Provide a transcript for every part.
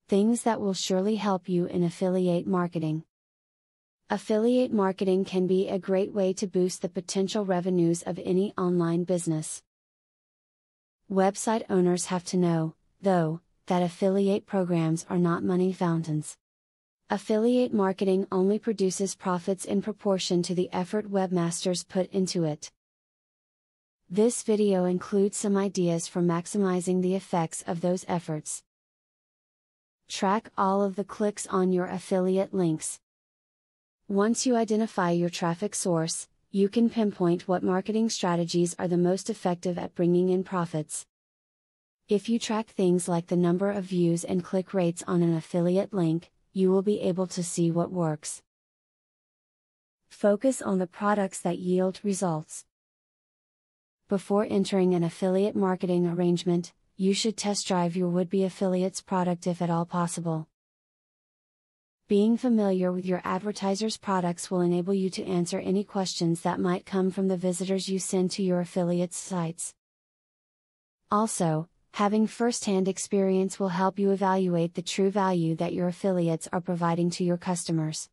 things that will surely help you in affiliate marketing. Affiliate marketing can be a great way to boost the potential revenues of any online business. Website owners have to know, though, that affiliate programs are not money fountains. Affiliate marketing only produces profits in proportion to the effort webmasters put into it. This video includes some ideas for maximizing the effects of those efforts. Track all of the clicks on your affiliate links. Once you identify your traffic source, you can pinpoint what marketing strategies are the most effective at bringing in profits. If you track things like the number of views and click rates on an affiliate link, you will be able to see what works. Focus on the products that yield results. Before entering an affiliate marketing arrangement, you should test drive your would-be affiliate's product if at all possible. Being familiar with your advertiser's products will enable you to answer any questions that might come from the visitors you send to your affiliates' sites. Also, having first-hand experience will help you evaluate the true value that your affiliates are providing to your customers.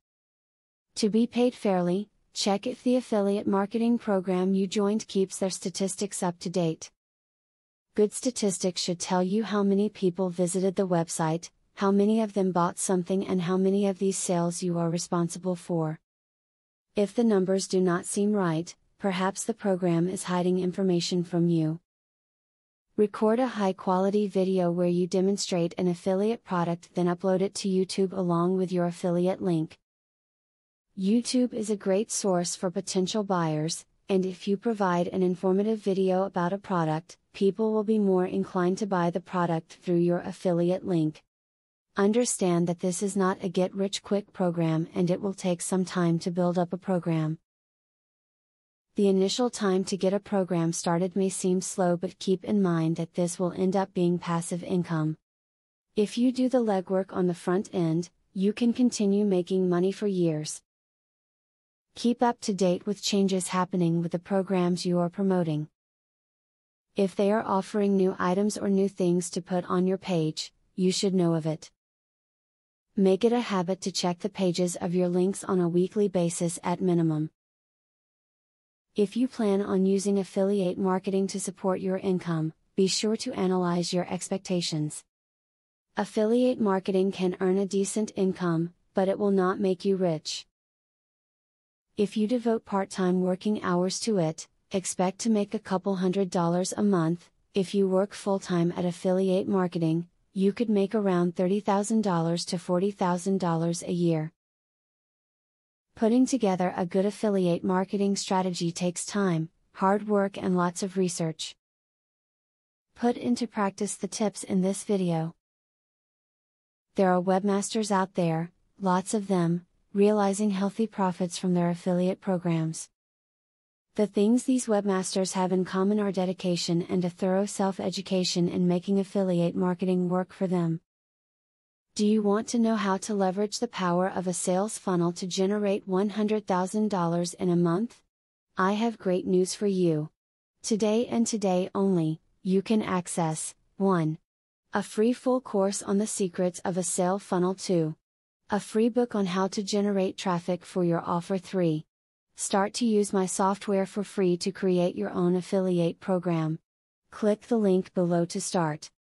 To be paid fairly, check if the affiliate marketing program you joined keeps their statistics up to date. Good statistics should tell you how many people visited the website, how many of them bought something, and how many of these sales you are responsible for. If the numbers do not seem right, perhaps the program is hiding information from you. Record a high-quality video where you demonstrate an affiliate product, then upload it to YouTube along with your affiliate link. YouTube is a great source for potential buyers, and if you provide an informative video about a product, people will be more inclined to buy the product through your affiliate link. Understand that this is not a get-rich-quick program and it will take some time to build up a program. The initial time to get a program started may seem slow, but keep in mind that this will end up being passive income. If you do the legwork on the front end, you can continue making money for years. Keep up to date with changes happening with the programs you are promoting. If they are offering new items or new things to put on your page, you should know of it. Make it a habit to check the pages of your links on a weekly basis at minimum. If you plan on using affiliate marketing to support your income, be sure to analyze your expectations. Affiliate marketing can earn a decent income, but it will not make you rich. If you devote part-time working hours to it, expect to make a couple $100s a month. If you work full-time at affiliate marketing, you could make around $30,000 to $40,000 a year. Putting together a good affiliate marketing strategy takes time, hard work, and lots of research. Put into practice the tips in this video. There are webmasters out there, lots of them, realizing healthy profits from their affiliate programs. The things these webmasters have in common are dedication and a thorough self-education in making affiliate marketing work for them. Do you want to know how to leverage the power of a sales funnel to generate $100,000 in a month? I have great news for you. Today and today only, you can access 1. A free full course on the secrets of a sale funnel. 2. A free book on how to generate traffic for your offer. 3. Start to use my software for free to create your own affiliate program. Click the link below to start.